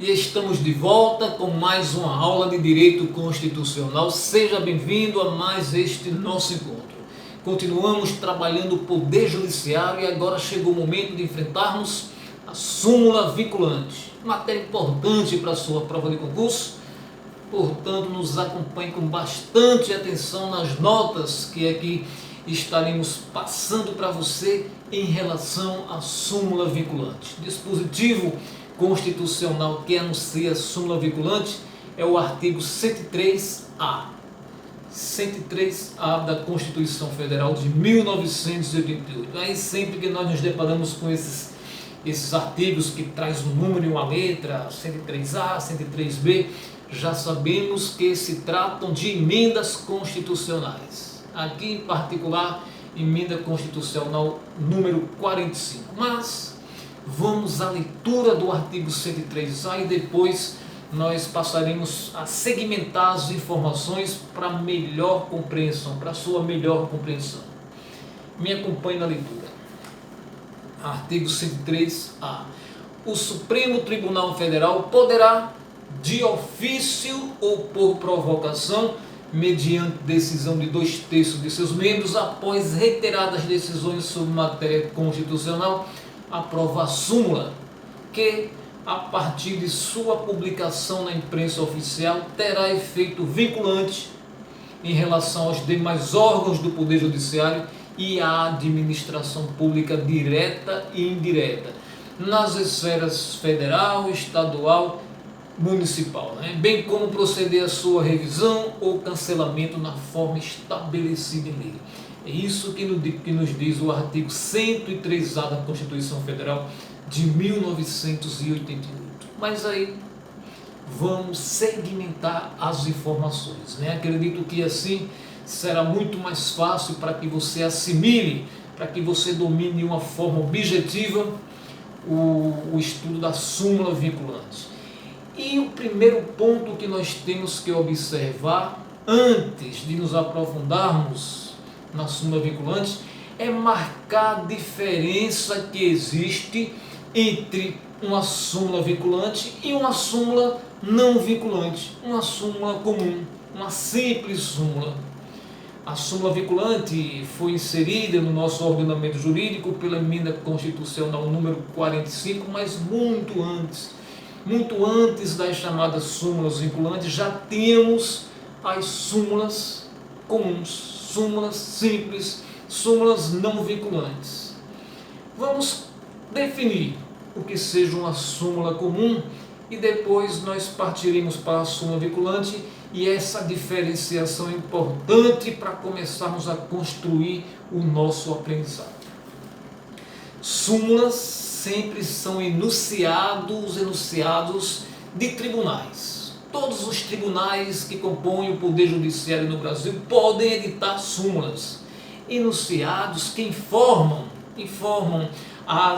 E estamos de volta com mais uma aula de Direito Constitucional. Seja bem-vindo a mais este nosso encontro. Continuamos trabalhando o Poder Judiciário e agora chegou o momento de enfrentarmos a súmula vinculante. Matéria importante para a sua prova de concurso. Portanto, nos acompanhe com bastante atenção nas notas que aqui estaremos passando para você em relação à súmula vinculante. Dispositivo constitucional que anuncia a súmula vinculante é o artigo 103A. 103A da Constituição Federal de 1988. Aí sempre que nós nos deparamos com esses artigos que traz um número e uma letra, 103A, 103B, já sabemos que se tratam de emendas constitucionais. Aqui em particular, emenda constitucional número 45. Mas vamos à leitura do artigo 103A e depois nós passaremos a segmentar as informações para melhor compreensão, para sua melhor compreensão. Me acompanhe na leitura. Artigo 103A. O Supremo Tribunal Federal poderá, de ofício ou por provocação, mediante decisão de 2/3 de seus membros, após reiteradas decisões sobre matéria constitucional, aprovar súmula que, a partir de sua publicação na imprensa oficial, terá efeito vinculante em relação aos demais órgãos do Poder Judiciário e à administração pública direta e indireta, nas esferas federal, estadual, municipal, bem como proceder à sua revisão ou cancelamento na forma estabelecida em lei. É isso que nos diz o artigo 103A da Constituição Federal de 1988. Mas aí vamos segmentar as informações. Acredito que assim será muito mais fácil para que você assimile, para que você domine de uma forma objetiva o estudo da súmula vinculante. E o primeiro ponto que nós temos que observar antes de nos aprofundarmos na súmula vinculante é marcar a diferença que existe entre uma súmula vinculante e uma súmula não vinculante, uma súmula comum, uma simples súmula. A súmula vinculante foi inserida no nosso ordenamento jurídico pela emenda constitucional número 45, mas muito antes das chamadas súmulas vinculantes, já tínhamos as súmulas comuns, súmulas simples, súmulas não vinculantes. Vamos definir o que seja uma súmula comum e depois nós partiremos para a súmula vinculante, e essa diferenciação é importante para começarmos a construir o nosso aprendizado. Súmulas sempre são enunciados de tribunais. Todos os tribunais que compõem o Poder Judiciário no Brasil podem editar súmulas, enunciados que informam a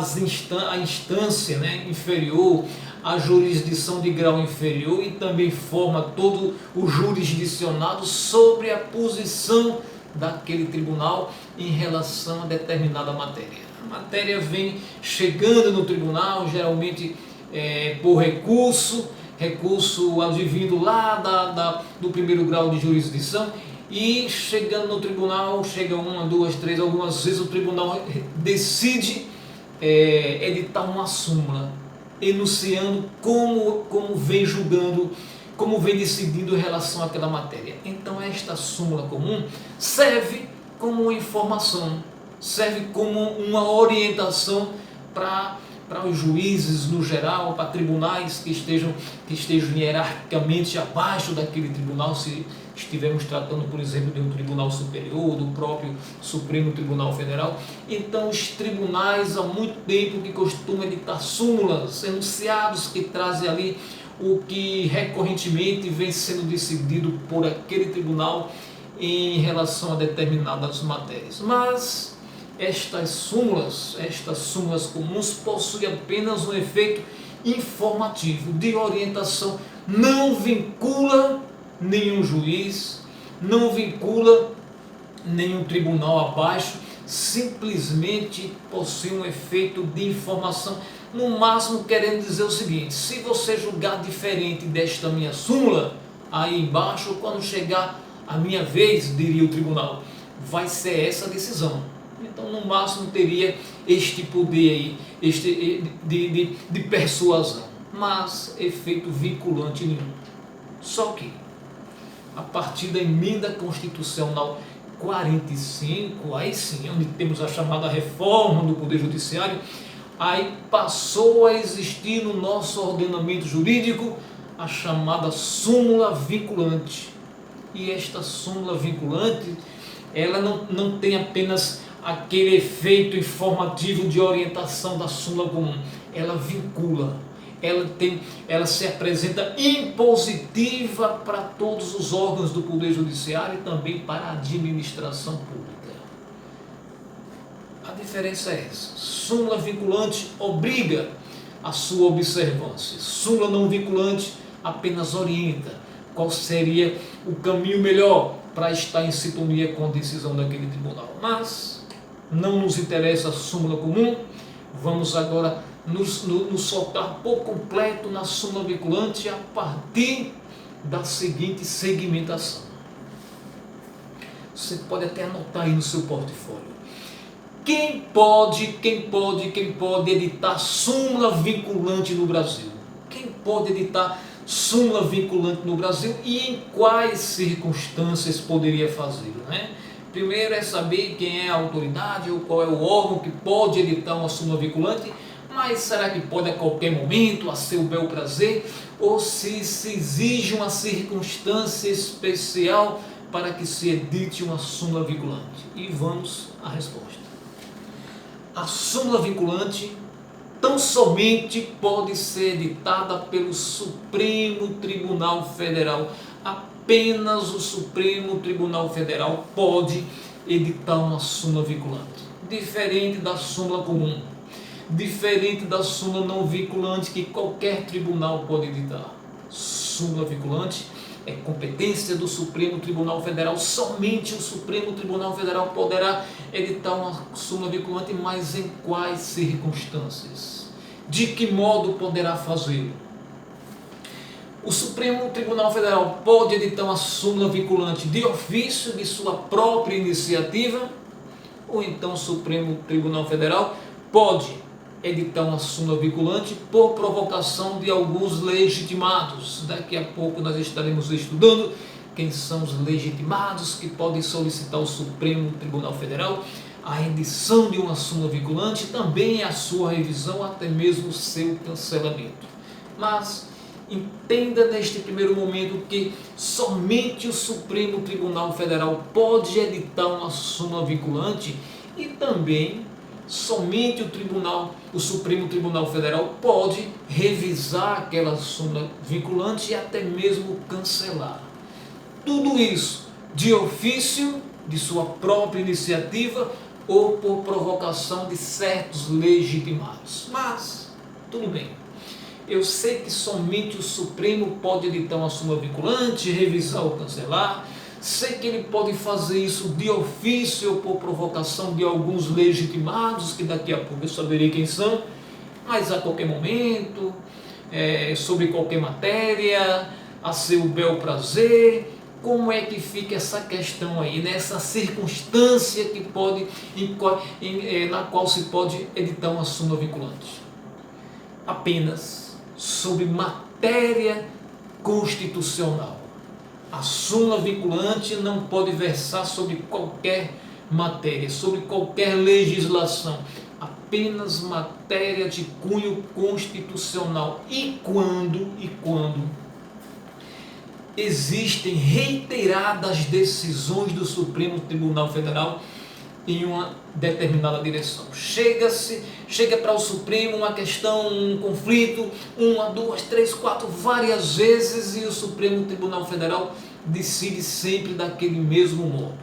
instância inferior, a jurisdição de grau inferior, e também forma todo o jurisdicionado sobre a posição daquele tribunal em relação a determinada matéria. A matéria vem chegando no tribunal, geralmente por recurso advindo lá do primeiro grau de jurisdição, e chegando no tribunal, chega uma, duas, três, algumas vezes o tribunal decide editar uma súmula, enunciando como vem julgando, como vem decidindo em relação àquela matéria. Então esta súmula comum serve como uma informação, serve como uma orientação para os juízes no geral, para tribunais que estejam hierarquicamente abaixo daquele tribunal, se estivermos tratando, por exemplo, de um tribunal superior, do próprio Supremo Tribunal Federal. Então os tribunais há muito tempo que costumam editar súmulas, enunciados que trazem ali o que recorrentemente vem sendo decidido por aquele tribunal em relação a determinadas matérias. Mas estas súmulas comuns possuem apenas um efeito informativo, de orientação, não vincula nenhum juiz, não vincula nenhum tribunal abaixo simplesmente possui um efeito de informação, no máximo querendo dizer o seguinte: se você julgar diferente desta minha súmula, aí embaixo, quando chegar a minha vez, diria o tribunal, vai ser essa a decisão. Então, no máximo, teria este poder aí, de persuasão, mas efeito vinculante nenhum. Só que, a partir da emenda constitucional 45, aí sim, onde temos a chamada reforma do Poder Judiciário, aí passou a existir no nosso ordenamento jurídico a chamada súmula vinculante. E esta súmula vinculante, ela não tem apenas aquele efeito informativo de orientação da súmula comum, ela vincula, ela se apresenta impositiva para todos os órgãos do Poder Judiciário e também para a administração pública. A diferença é essa: súmula vinculante obriga a sua observância, súmula não vinculante apenas orienta qual seria o caminho melhor para estar em sintonia com a decisão daquele tribunal. Mas não nos interessa a súmula comum, vamos agora nos soltar por completo na súmula vinculante a partir da seguinte segmentação. Você pode até anotar aí no seu portfólio. Quem pode editar súmula vinculante no Brasil? Quem pode editar súmula vinculante no Brasil e em quais circunstâncias poderia fazê-lo, né? Primeiro é saber quem é a autoridade ou qual é o órgão que pode editar uma súmula vinculante, mas será que pode a qualquer momento, a seu bel prazer, ou se exige uma circunstância especial para que se edite uma súmula vinculante? E vamos à resposta. A súmula vinculante tão somente pode ser editada pelo Supremo Tribunal Federal. Apenas o Supremo Tribunal Federal pode editar uma súmula vinculante. Diferente da súmula comum, diferente da súmula não vinculante que qualquer tribunal pode editar. Súmula vinculante é competência do Supremo Tribunal Federal. Somente o Supremo Tribunal Federal poderá editar uma súmula vinculante, mas em quais circunstâncias? De que modo poderá fazê-lo? O Supremo Tribunal Federal pode editar uma súmula vinculante de ofício, de sua própria iniciativa, ou então o Supremo Tribunal Federal pode editar uma súmula vinculante por provocação de alguns legitimados. Daqui a pouco nós estaremos estudando quem são os legitimados que podem solicitar ao Supremo Tribunal Federal a edição de uma súmula vinculante, também a sua revisão, até mesmo o seu cancelamento. Mas entenda neste primeiro momento que somente o Supremo Tribunal Federal pode editar uma súmula vinculante e também somente o Supremo Tribunal Federal pode revisar aquela súmula vinculante e até mesmo cancelar. Tudo isso de ofício, de sua própria iniciativa ou por provocação de certos legitimados. Mas, tudo bem. Eu sei que somente o Supremo pode editar uma súmula vinculante, revisar ou cancelar. Sei que ele pode fazer isso de ofício ou por provocação de alguns legitimados, que daqui a pouco eu saberei quem são, mas a qualquer momento, sobre qualquer matéria, a seu bel prazer. Como é que fica essa questão aí, nessa circunstância que pode, na qual se pode editar uma súmula vinculante? Apenas sobre matéria constitucional. A súmula vinculante não pode versar sobre qualquer matéria, sobre qualquer legislação, apenas matéria de cunho constitucional. E quando existem reiteradas decisões do Supremo Tribunal Federal em uma determinada direção. Chega para o Supremo uma questão, um conflito, 1, 2, 3, 4, várias vezes, e o Supremo Tribunal Federal decide sempre daquele mesmo modo.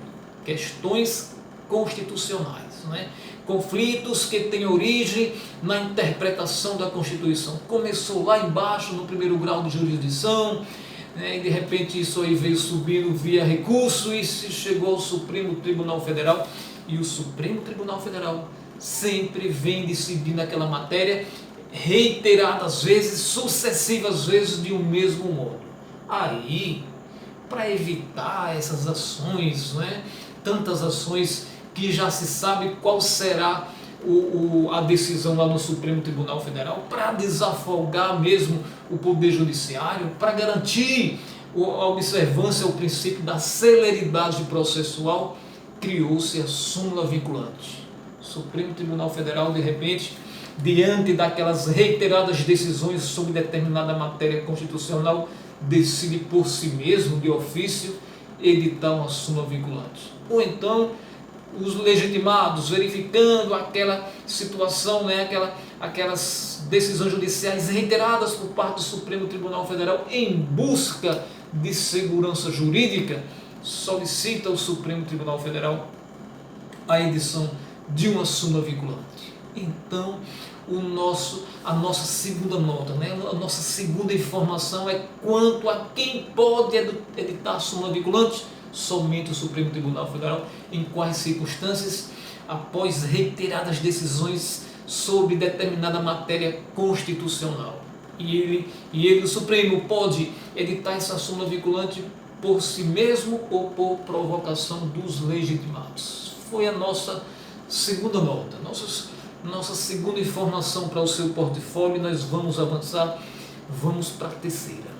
Questões constitucionais, né? Conflitos que têm origem na interpretação da Constituição. Começou lá embaixo, no primeiro grau de jurisdição, e de repente isso aí veio subindo via recurso e se chegou ao Supremo Tribunal Federal E o Supremo Tribunal Federal sempre vem decidindo aquela matéria reiteradas vezes, sucessivas vezes, de um mesmo modo. Aí, para evitar essas ações, né, tantas ações que já se sabe qual será a decisão lá no Supremo Tribunal Federal, para desafogar mesmo o Poder Judiciário, para garantir a observância ao princípio da celeridade processual, criou-se a súmula vinculante. O Supremo Tribunal Federal, de repente, diante daquelas reiteradas decisões sobre determinada matéria constitucional, decide por si mesmo, de ofício, editar uma súmula vinculante. Ou então, os legitimados, verificando aquela situação, né, aquelas decisões judiciais reiteradas por parte do Supremo Tribunal Federal em busca de segurança jurídica, solicita ao Supremo Tribunal Federal a edição de uma súmula vinculante. Então, a nossa segunda nota, né, a nossa segunda informação é quanto a quem pode editar a súmula vinculante. Somente o Supremo Tribunal Federal. Em quais circunstâncias? Após reiteradas decisões sobre determinada matéria constitucional. E ele, o Supremo, pode editar essa súmula vinculante por si mesmo ou por provocação dos legitimados. Foi a nossa segunda nota, nossa segunda informação para o seu portfólio. Nós vamos avançar, vamos para a terceira.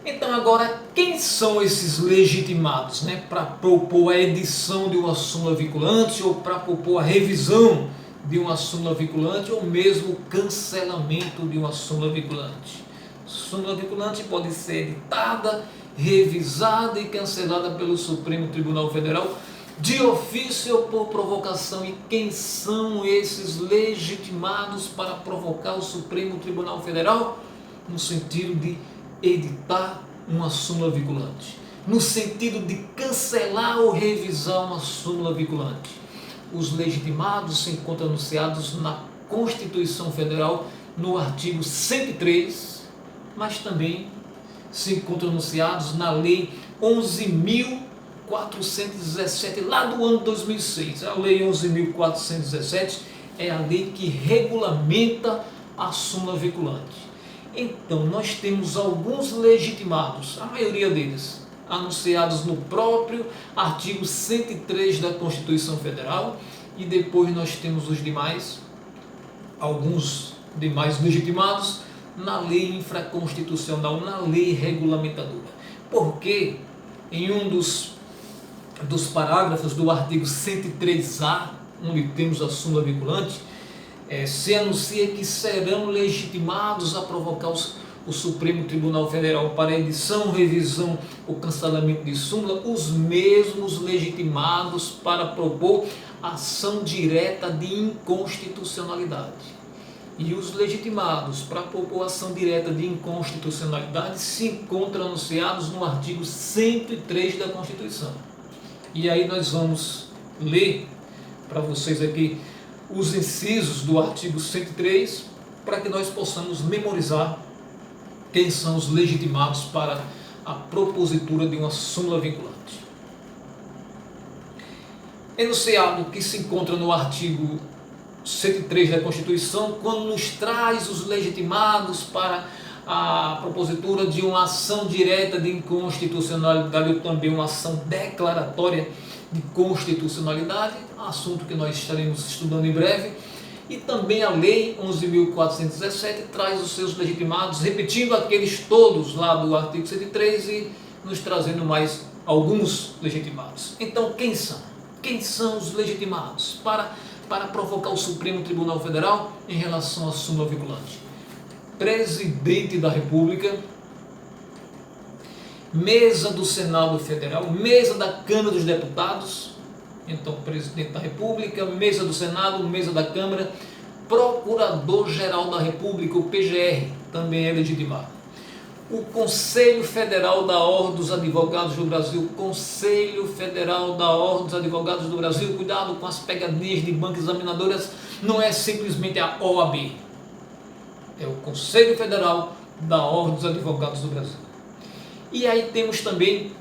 Então agora, quem são esses legitimados, né, para propor a edição de uma súmula vinculante ou para propor a revisão de uma súmula vinculante ou mesmo o cancelamento de uma súmula vinculante? Súmula vinculante pode ser editada, revisada e cancelada pelo Supremo Tribunal Federal de ofício ou por provocação. E quem são esses legitimados para provocar o Supremo Tribunal Federal? No sentido de editar uma súmula vinculante, no sentido de cancelar ou revisar uma súmula vinculante. Os legitimados se encontram anunciados na Constituição Federal, no artigo 103, mas também se encontram anunciados na Lei 11.417, lá do ano 2006. A Lei 11.417 é a lei que regulamenta a súmula vinculante. Então, nós temos alguns legitimados, a maioria deles, anunciados no próprio artigo 103 da Constituição Federal, e depois nós temos os demais, alguns demais legitimados, na lei infraconstitucional, na lei regulamentadora. Porque em um dos parágrafos do artigo 103A, onde temos a súmula vinculante, se anuncia que serão legitimados a provocar o Supremo Tribunal Federal para edição, revisão ou cancelamento de súmula os mesmos legitimados para propor ação direta de inconstitucionalidade. E os legitimados para propor ação direta de inconstitucionalidade se encontram anunciados no artigo 103 da Constituição. E aí nós vamos ler para vocês aqui os incisos do artigo 103, para que nós possamos memorizar quem são os legitimados para a propositura de uma súmula vinculante. Enunciado que se encontra no artigo 103 da Constituição, quando nos traz os legitimados para a propositura de uma ação direta de inconstitucionalidade ou também uma ação declaratória de constitucionalidade, assunto que nós estaremos estudando em breve, e também a Lei 11.417 traz os seus legitimados, repetindo aqueles todos lá do artigo 103 e nos trazendo mais alguns legitimados. Então, quem são? Quem são os legitimados para provocar o Supremo Tribunal Federal em relação à súmula vinculante? Presidente da República, mesa do Senado Federal, mesa da Câmara dos Deputados, então Presidente da República, mesa do Senado, mesa da Câmara, Procurador-Geral da República, o PGR, também é legitimado. O Conselho Federal da Ordem dos Advogados do Brasil, Conselho Federal da Ordem dos Advogados do Brasil, cuidado com as pegadinhas de bancas examinadoras, não é simplesmente a OAB, é o Conselho Federal da Ordem dos Advogados do Brasil. E aí temos também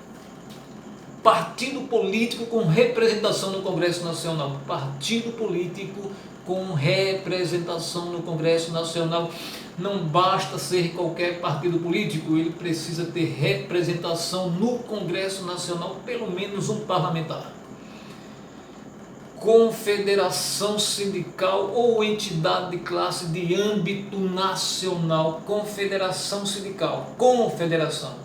partido político com representação no Congresso Nacional. Partido político com representação no Congresso Nacional. Não basta ser qualquer partido político, ele precisa ter representação no Congresso Nacional, pelo menos um parlamentar. Confederação sindical ou entidade de classe de âmbito nacional. Confederação sindical. Confederação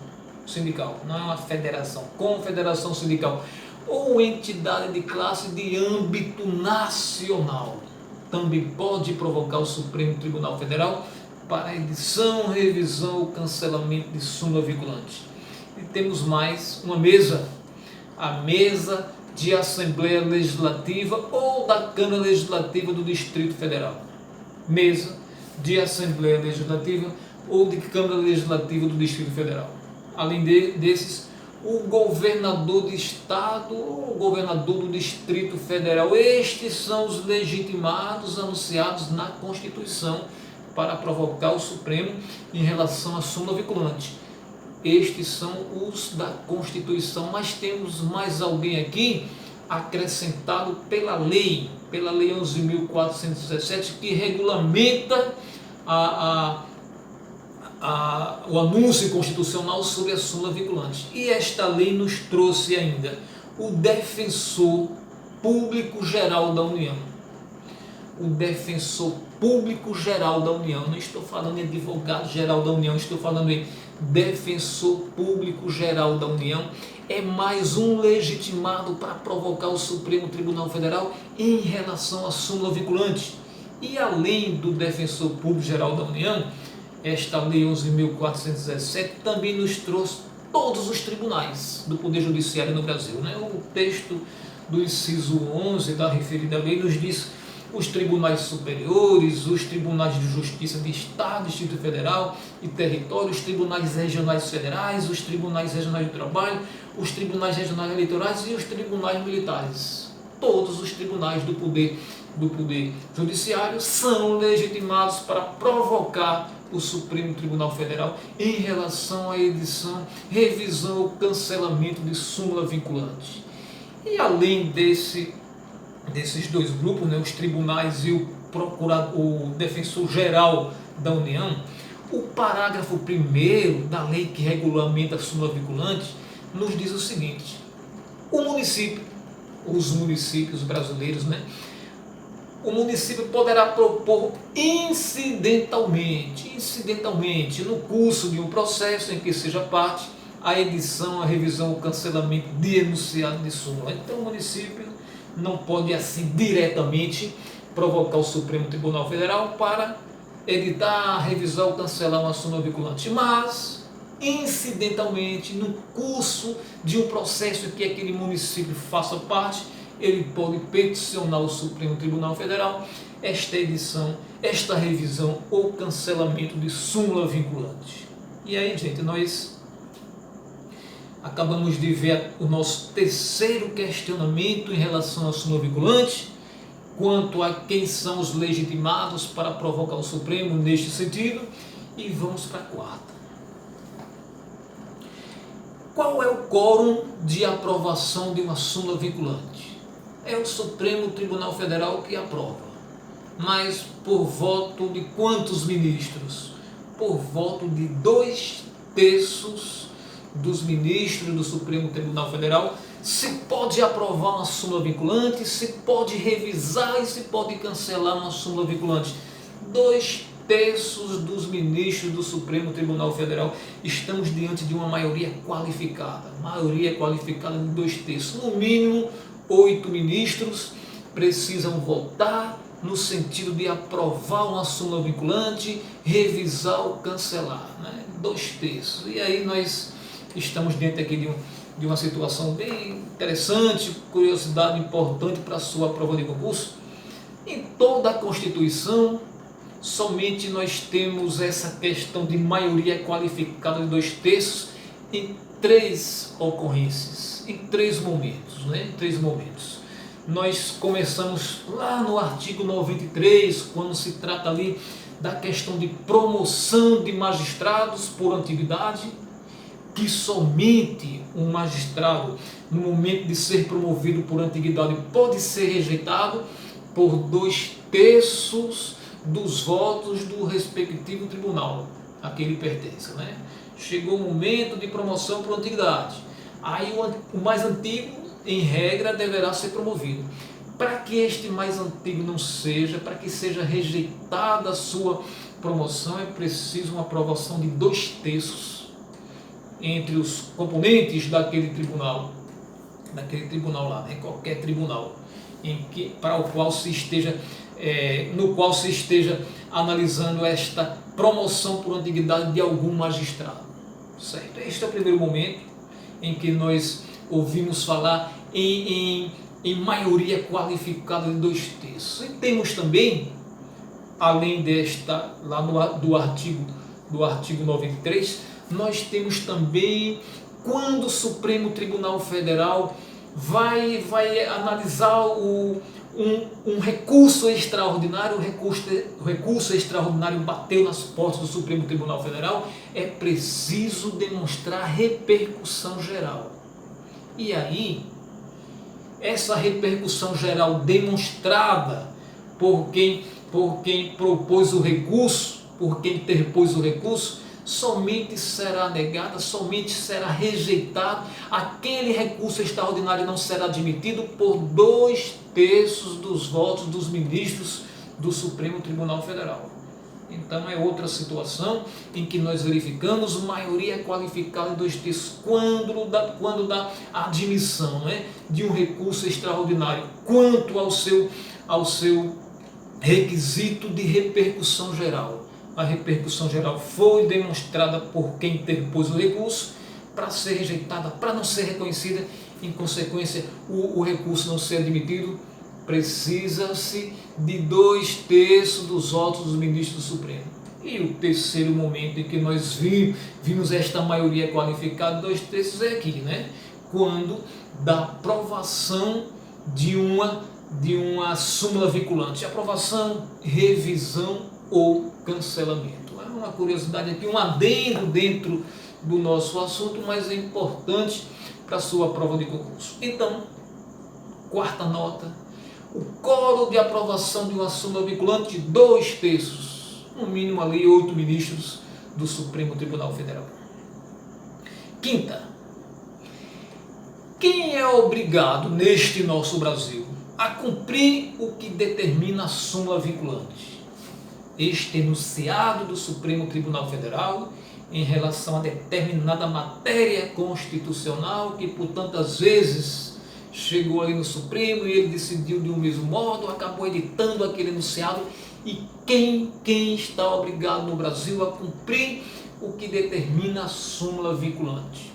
sindical, não é uma federação. Confederação sindical ou entidade de classe de âmbito nacional. Também pode provocar o Supremo Tribunal Federal para edição, revisão ou cancelamento de súmula vinculante. E temos mais uma mesa, a mesa de Assembleia Legislativa ou da Câmara Legislativa do Distrito Federal. Mesa de Assembleia Legislativa ou de Câmara Legislativa do Distrito Federal. Além desses, o governador de estado ou o governador do Distrito Federal. Estes são os legitimados anunciados na Constituição para provocar o Supremo em relação à súmula vinculante. Estes são os da Constituição, mas temos mais alguém aqui acrescentado pela lei 11.417, que regulamenta o anúncio constitucional sobre a súmula vinculante. E esta lei nos trouxe ainda o Defensor Público Geral da União. O Defensor Público Geral da União. Não estou falando em Advogado Geral da União, estou falando em Defensor Público Geral da União. É mais um legitimado para provocar o Supremo Tribunal Federal em relação à súmula vinculante. E além do Defensor Público Geral da União, esta lei 11.417 também nos trouxe todos os tribunais do Poder Judiciário no Brasil. O texto do inciso 11 da referida lei nos diz os tribunais superiores, os tribunais de justiça de Estado, Distrito Federal e território, os tribunais regionais federais, os tribunais regionais de trabalho, os tribunais regionais eleitorais e os tribunais militares. Todos os tribunais do poder judiciário são legitimados para provocar o Supremo Tribunal Federal em relação à edição, revisão ou cancelamento de súmula vinculante. E além desses dois grupos, os tribunais e o Defensor Geral da União, o parágrafo 1º da lei que regulamenta a súmula vinculante nos diz o seguinte: os municípios brasileiros, o município poderá propor incidentalmente, no curso de um processo em que seja parte, a edição, a revisão ou cancelamento de enunciado de súmula. Então o município não pode assim diretamente provocar o Supremo Tribunal Federal para editar, revisar ou cancelar uma súmula vinculante, mas incidentalmente, no curso de um processo em que aquele município faça parte, ele pode peticionar o Supremo Tribunal Federal esta edição, esta revisão ou cancelamento de súmula vinculante. E aí, gente, nós acabamos de ver o nosso terceiro questionamento em relação à súmula vinculante, quanto a quem são os legitimados para provocar o Supremo neste sentido, e vamos para a quarta. Qual é o quórum de aprovação de uma súmula vinculante? É o Supremo Tribunal Federal que aprova, mas por voto de quantos ministros? Por voto de 2/3 dos ministros do Supremo Tribunal Federal. Se pode aprovar uma súmula vinculante, se pode revisar e se pode cancelar uma súmula vinculante. 2/3 dos ministros do Supremo Tribunal Federal. Estamos diante de uma maioria qualificada de 2/3. No mínimo 8 ministros precisam votar no sentido de aprovar uma súmula vinculante, revisar ou cancelar, 2/3. E aí nós estamos diante aqui de uma situação bem interessante, curiosidade importante para a sua prova de concurso. Em toda a Constituição, somente nós temos essa questão de maioria qualificada de 2/3 em 3 ocorrências, em 3 momentos, Em 3 momentos. Nós começamos lá no artigo 93, quando se trata ali da questão de promoção de magistrados por antiguidade. que somente um magistrado, no momento de ser promovido por antiguidade, pode ser rejeitado por 2/3 dos votos do respectivo tribunal a que ele pertence, né? Chegou o momento de promoção por antiguidade. Aí o mais antigo, em regra, deverá ser promovido. Para que este mais antigo não seja, para que seja rejeitada a sua promoção, é preciso uma aprovação de 2/3 entre os componentes daquele tribunal lá, né? Qualquer tribunal para o qual se esteja, no qual se esteja analisando esta promoção por antiguidade de algum magistrado. Certo? Este é o primeiro momento em que nós ouvimos falar em maioria qualificada de 2/3. E temos também, além desta, lá do artigo 93, nós temos também quando o Supremo Tribunal Federal vai analisar um recurso extraordinário, o recurso extraordinário bateu nas portas do Supremo Tribunal Federal, é preciso demonstrar repercussão geral. E aí, essa repercussão geral demonstrada por quem propôs o recurso, por quem interpôs o recurso, somente será negada, somente será rejeitado, aquele recurso extraordinário não será admitido por 2/3 dos votos dos ministros do Supremo Tribunal Federal. Então é outra situação em que nós verificamos maioria qualificada de 2/3 quando da admissão, né, de um recurso extraordinário quanto ao seu requisito de repercussão geral. A repercussão geral foi demonstrada por quem interpôs o recurso para ser rejeitada, para não ser reconhecida, em consequência o recurso não ser admitido, precisa-se de 2/3 dos votos dos ministros do Supremo. E o terceiro momento em que nós vimos esta maioria qualificada de 2/3 é aqui, né? Quando da aprovação de uma súmula vinculante, aprovação, revisão ou cancelamento. É uma curiosidade aqui, um adendo dentro do nosso assunto, mas é importante para a sua prova de concurso. Então, quarta nota, o quórum de aprovação de uma súmula vinculante, 2/3, no mínimo ali 8 ministros do Supremo Tribunal Federal. Quinta, quem é obrigado neste nosso Brasil a cumprir o que determina a súmula vinculante? Este enunciado do Supremo Tribunal Federal em relação a determinada matéria constitucional que por tantas vezes chegou ali no Supremo e ele decidiu de um mesmo modo, acabou editando aquele enunciado. E quem está obrigado no Brasil a cumprir o que determina a súmula vinculante?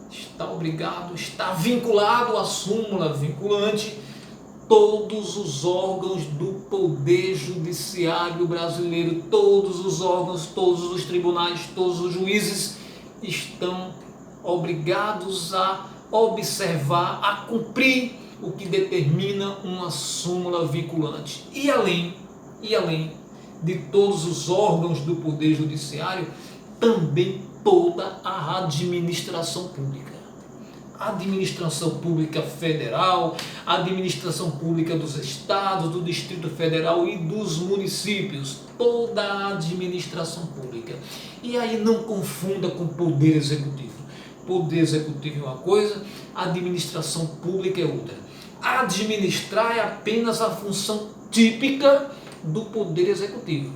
Está obrigado, está vinculado à súmula vinculante todos os órgãos do Poder Judiciário brasileiro, todos os órgãos, todos os tribunais, todos os juízes estão obrigados a observar, a cumprir o que determina uma súmula vinculante. E além de todos os órgãos do Poder Judiciário, também toda a administração pública. A administração pública federal, a administração pública dos estados, do Distrito Federal e dos municípios, toda a administração pública. E aí não confunda com poder executivo. Poder executivo é uma coisa, administração pública é outra. Administrar é apenas a função típica do poder executivo,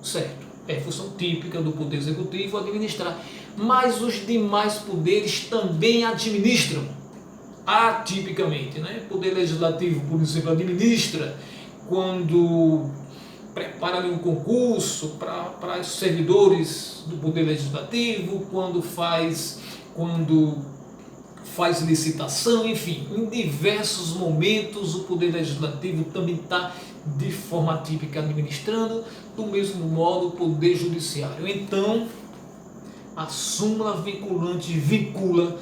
certo? É função típica do poder executivo administrar. Mas os demais poderes também administram atipicamente, né? O poder legislativo, por exemplo, administra quando prepara ali um concurso para os servidores do poder legislativo, quando faz licitação, enfim, em diversos momentos o poder legislativo também está de forma típica administrando, do mesmo modo o poder judiciário. Então, a súmula vinculante vincula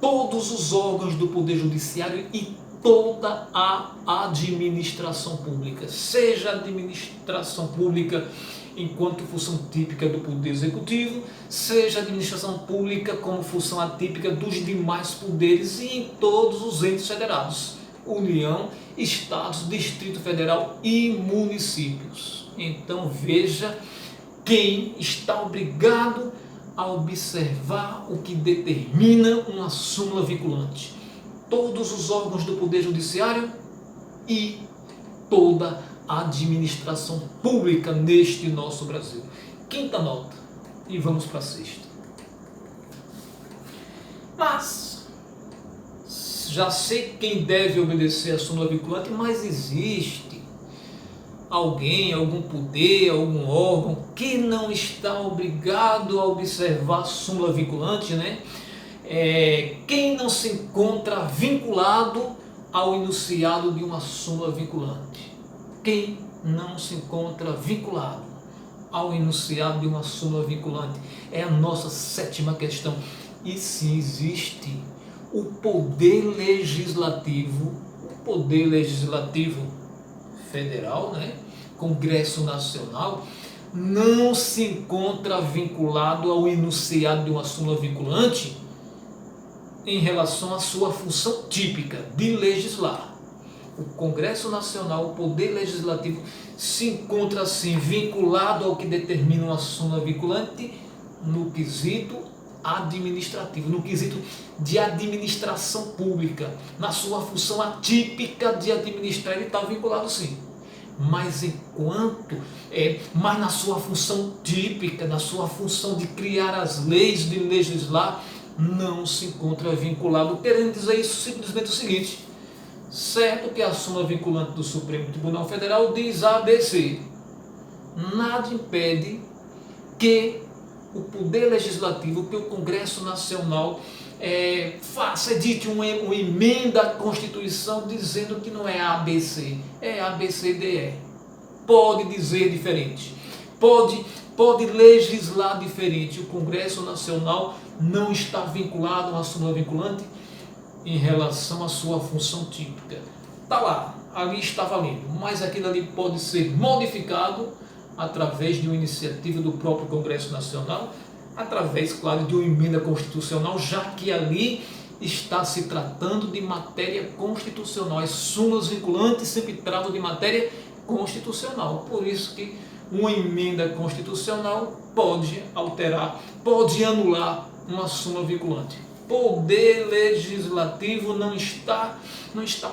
todos os órgãos do Poder Judiciário e toda a administração pública, seja a administração pública enquanto função típica do Poder Executivo, seja a administração pública como função atípica dos demais poderes e em todos os entes federados, União, Estados, Distrito Federal e municípios. Então veja quem está obrigado a observar o que determina uma súmula vinculante. Todos os órgãos do Poder Judiciário e toda a administração pública neste nosso Brasil. Quinta nota. E vamos para a sexta. Mas, já sei quem deve obedecer a súmula vinculante, mas existe alguém, algum poder, algum órgão que não está obrigado a observar a súmula vinculante, né? Quem não se encontra vinculado ao enunciado de uma súmula vinculante? Quem não se encontra vinculado ao enunciado de uma súmula vinculante? É a nossa sétima questão. E se existe o poder legislativo federal, né? Congresso Nacional, não se encontra vinculado ao enunciado de uma súmula vinculante em relação à sua função típica de legislar. O Congresso Nacional, o Poder Legislativo, se encontra assim vinculado ao que determina uma súmula vinculante no quesito administrativo, no quesito de administração pública, na sua função atípica de administrar, ele está vinculado sim. Mas mas na sua função típica, na sua função de criar as leis, de legislar, não se encontra vinculado, querendo dizer isso simplesmente o seguinte: certo que a súmula vinculante do Supremo Tribunal Federal diz ABC, nada impede que o Poder Legislativo, que o Congresso Nacional edite uma emenda à Constituição dizendo que não é ABC, é ABCDE. Pode dizer diferente, pode legislar diferente. O Congresso Nacional não está vinculado a uma súmula vinculante em relação à sua função típica. Está lá, ali está valendo, mas aquilo ali pode ser modificado através de uma iniciativa do próprio Congresso Nacional, através, claro, de uma emenda constitucional, já que ali está se tratando de matéria constitucional. As súmulas vinculantes sempre tratam de matéria constitucional. Por isso que uma emenda constitucional pode alterar, pode anular uma súmula vinculante. Poder legislativo não está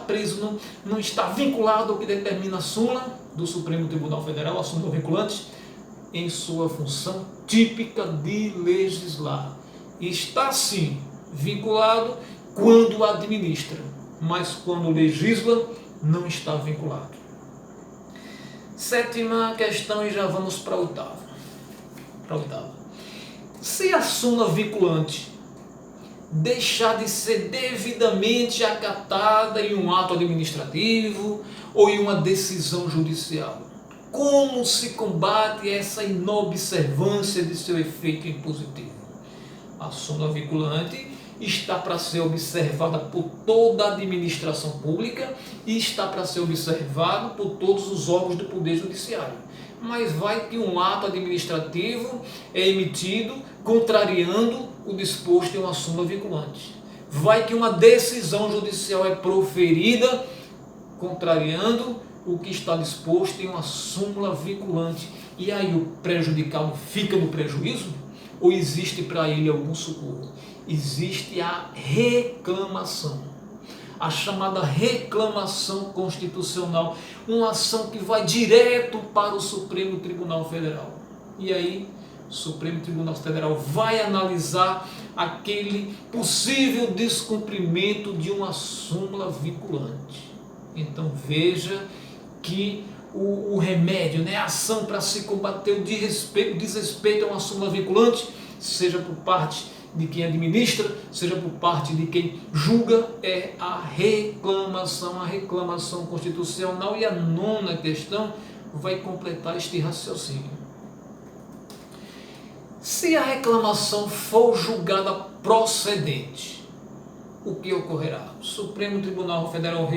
preso, não está vinculado ao que determina a súmula do Supremo Tribunal Federal, a súmula vinculante, em sua função típica de legislar. Está sim vinculado quando administra, mas quando legisla não está vinculado. Sétima questão e já vamos para a oitava. Se a súmula vinculante deixar de ser devidamente acatada em um ato administrativo ou em uma decisão judicial, como se combate essa inobservância de seu efeito impositivo? A súmula vinculante está para ser observada por toda a administração pública e está para ser observado por todos os órgãos do Poder Judiciário. Mas vai que um ato administrativo é emitido contrariando o disposto em uma súmula vinculante. Vai que uma decisão judicial é proferida contrariando o que está disposto em uma súmula vinculante. E aí o prejudicado fica no prejuízo? Ou existe para ele algum socorro? Existe a reclamação, a chamada reclamação constitucional, uma ação que vai direto para o Supremo Tribunal Federal. E aí o Supremo Tribunal Federal vai analisar aquele possível descumprimento de uma súmula vinculante. Então veja que o remédio, né, a ação para se combater o desrespeito a uma súmula vinculante, seja por parte de quem administra, seja por parte de quem julga, é a reclamação constitucional. E a nona questão vai completar este raciocínio. Se a reclamação for julgada procedente, o que ocorrerá? O Supremo Tribunal Federal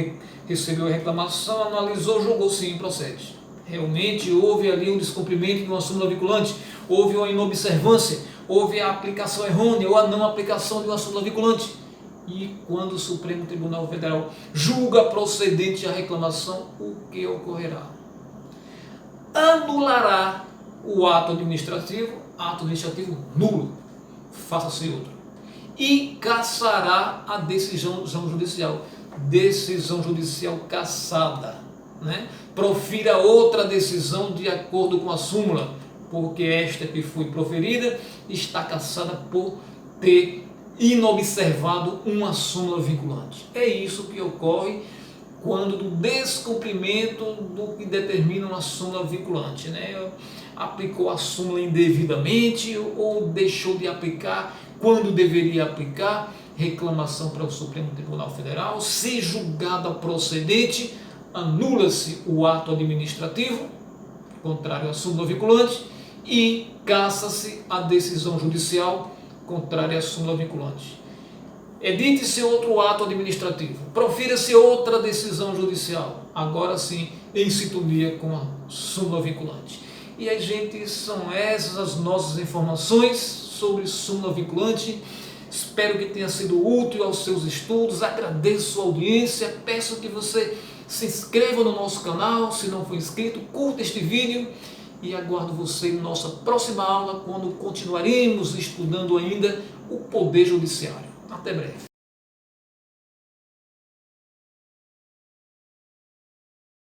recebeu a reclamação, analisou, julgou sim, procede. Realmente houve ali um descumprimento de uma súmula vinculante, houve uma inobservância, houve a aplicação errônea ou a não aplicação de uma súmula vinculante. E quando o Supremo Tribunal Federal julga procedente a reclamação, o que ocorrerá? Anulará o ato administrativo nulo, faça-se outro, e cassará a decisão judicial cassada, né? Profira outra decisão de acordo com a súmula, porque esta que foi proferida está cassada por ter inobservado uma súmula vinculante. É isso que ocorre quando do descumprimento do que determina uma súmula vinculante, né? Aplicou a súmula indevidamente ou deixou de aplicar quando deveria aplicar, reclamação para o Supremo Tribunal Federal. Se julgada procedente, anula-se o ato administrativo contrário à súmula vinculante e cassa-se a decisão judicial contrária à súmula vinculante. Edite-se outro ato administrativo, profira-se outra decisão judicial, agora sim em sintonia com a súmula vinculante. E aí, gente, são essas as nossas informações sobre súmula vinculante. Espero que tenha sido útil aos seus estudos, agradeço a audiência, peço que você se inscreva no nosso canal, se não for inscrito, curta este vídeo e aguardo você em nossa próxima aula, quando continuaremos estudando ainda o Poder Judiciário. Até breve.